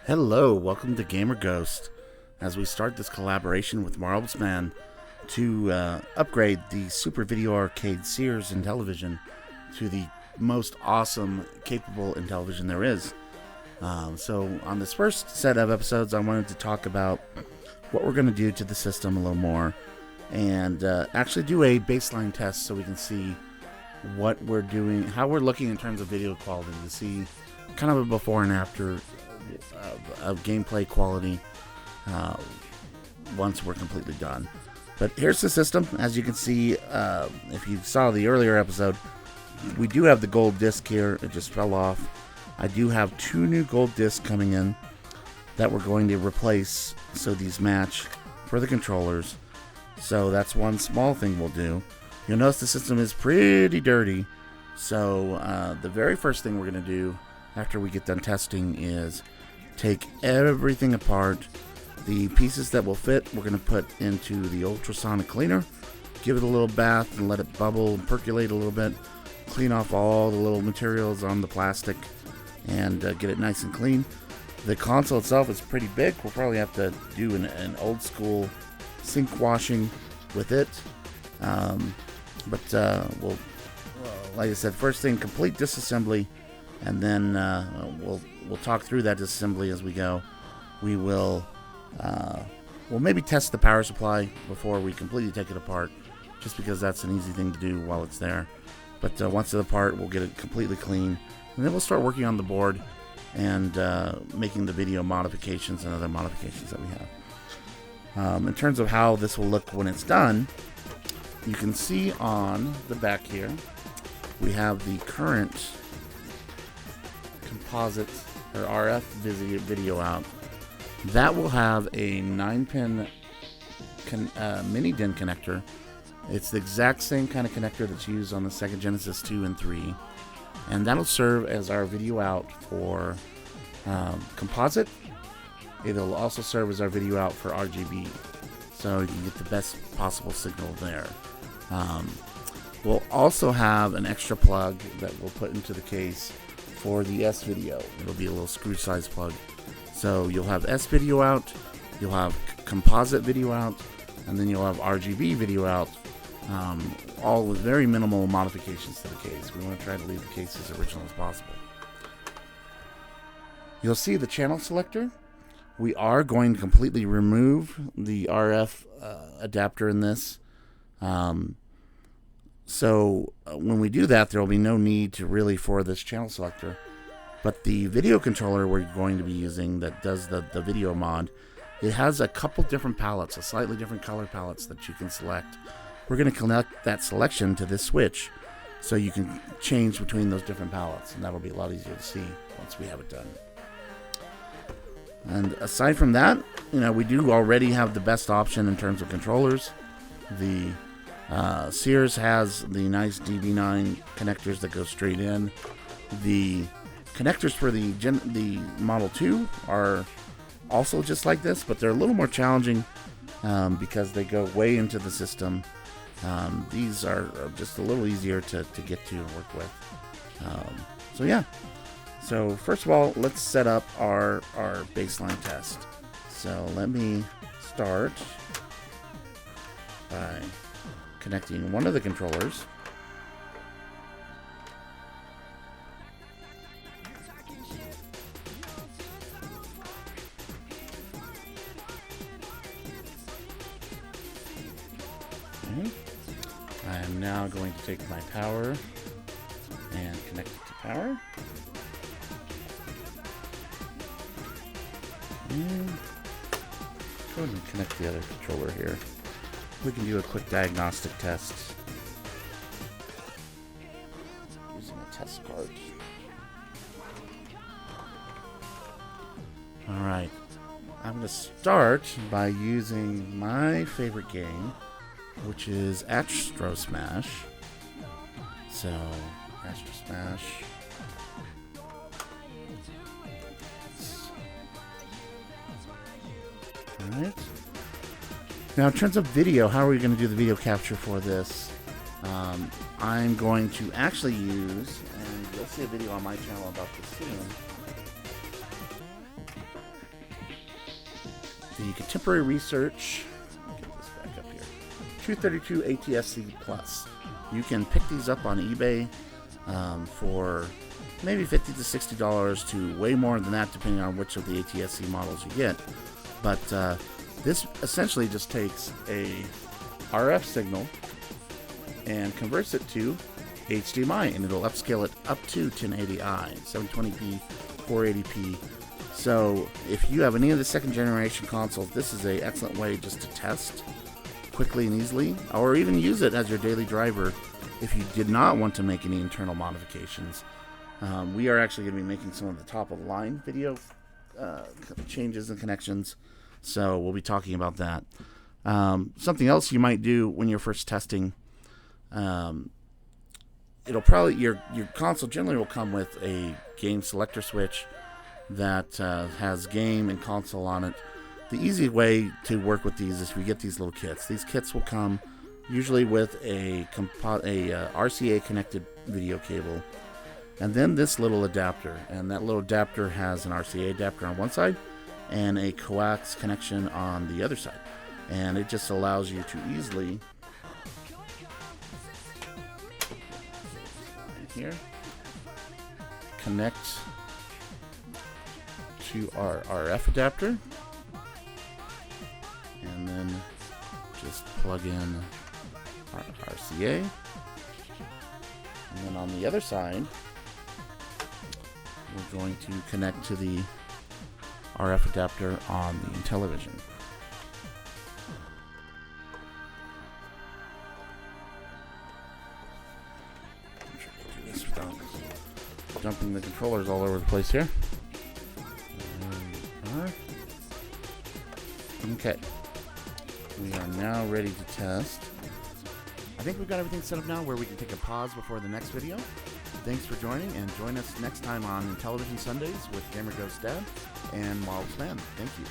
Hello, welcome to GamerGhosts as we start this collaboration with Marlbsmann to upgrade the Super Video Arcade Sears Intellivision to the most awesome, capable Intellivision there is. So on this first set of episodes, I wanted to talk about what we're going to do to the system a little more and actually do a baseline test so we can see what we're doing, how we're looking in terms of video quality, to see kind of a before and after of gameplay quality once we're completely done. But here's the system. As you can see, if you saw the earlier episode, we do have the gold disc here. It just fell off. I do have 2 new gold discs coming in that we're going to replace so these match for the controllers. So that's one small thing we'll do. You'll notice the system is pretty dirty. So the very first thing we're going to do after we get done testing is take everything apart. The pieces that will fit, we're going to put into the ultrasonic cleaner, give it a little bath and let it bubble and percolate a little bit, clean off all the little materials on the plastic and get it nice and clean. The console itself is pretty big. We'll probably have to do an old school sink washing with it. We'll, like I said, first thing, complete disassembly, and then we'll talk through that disassembly as we go. We'll maybe test the power supply before we completely take it apart, just because that's an easy thing to do while it's there. But once it's apart, we'll get it completely clean, and then we'll start working on the board and making the video modifications and other modifications that we have. In terms of how this will look when it's done, you can see on the back here, we have the current composite or RF video out. That will have a 9-pin mini DIN connector. It's the exact same kind of connector that's used on the Sega Genesis 2 and 3. And that'll serve as our video out for composite. It'll also serve as our video out for RGB. So you can get the best possible signal there. We'll also have an extra plug that we'll put into the case for the S video. It'll be a little screw size plug. So you'll have S video out, you'll have composite video out, and then you'll have RGB video out, all with very minimal modifications to the case. We want to try to leave the case as original as possible. You'll see the channel selector. We are going to completely remove the RF adapter in this. So when we do that, there will be no need to really for this channel selector. But the video controller we're going to be using that does the video mod, it has a couple different palettes, a slightly different color palettes that you can select. We're going to connect that selection to this switch so you can change between those different palettes, and that'll be a lot easier to see once we have it done. And aside from that, we do already have the best option in terms of controllers. The Sears has the nice DB9 connectors that go straight in. The connectors for the Model 2 are also just like this, but they're a little more challenging because they go way into the system. These are just a little easier to get to and work with. So first of all, let's set up our baseline test. So let me start by connecting one of the controllers. Okay. I am now going to take my power and connect it to power. And go ahead and connect the other controller here. We can do a quick diagnostic test using a test card. Alright, I'm going to start by using my favorite game, which is Astro Smash. So, Astro Smash. Alright. Now, in terms of video, how are we going to do the video capture for this? I'm going to actually use, and you'll see a video on my channel about this soon, the contemporary research, get this back up here, 232 ATSC Plus. You can pick these up on eBay for maybe $50 to $60 to way more than that, depending on which of the ATSC models you get. But this essentially just takes a RF signal and converts it to HDMI, and it'll upscale it up to 1080i, 720p, 480p. So if you have any of the second generation consoles, this is an excellent way just to test quickly and easily, or even use it as your daily driver if you did not want to make any internal modifications. We are actually going to be making some of the top of the line video changes and connections, so we'll be talking about that. Something else you might do when you're first testing, it'll probably, your console generally will come with a game selector switch that has game and console on it. The easy way to work with these is if you get these little kits. These kits will come usually with a RCA connected video cable, and then this little adapter, and that little adapter has an RCA adapter on one side and a coax connection on the other side, and it just allows you to easily here connect to our RF adapter, and then just plug in our RCA, and then on the other side we're going to connect to the RF adapter on the Intellivision. I'm sure I can do this without dumping the controllers all over the place here. Okay, we are now ready to test. I think we've got everything set up now where we can take a pause before the next video. Thanks for joining, and join us next time on Intellivision Sundays with GamerGhosts Dad and Marlbsmann. Thank you.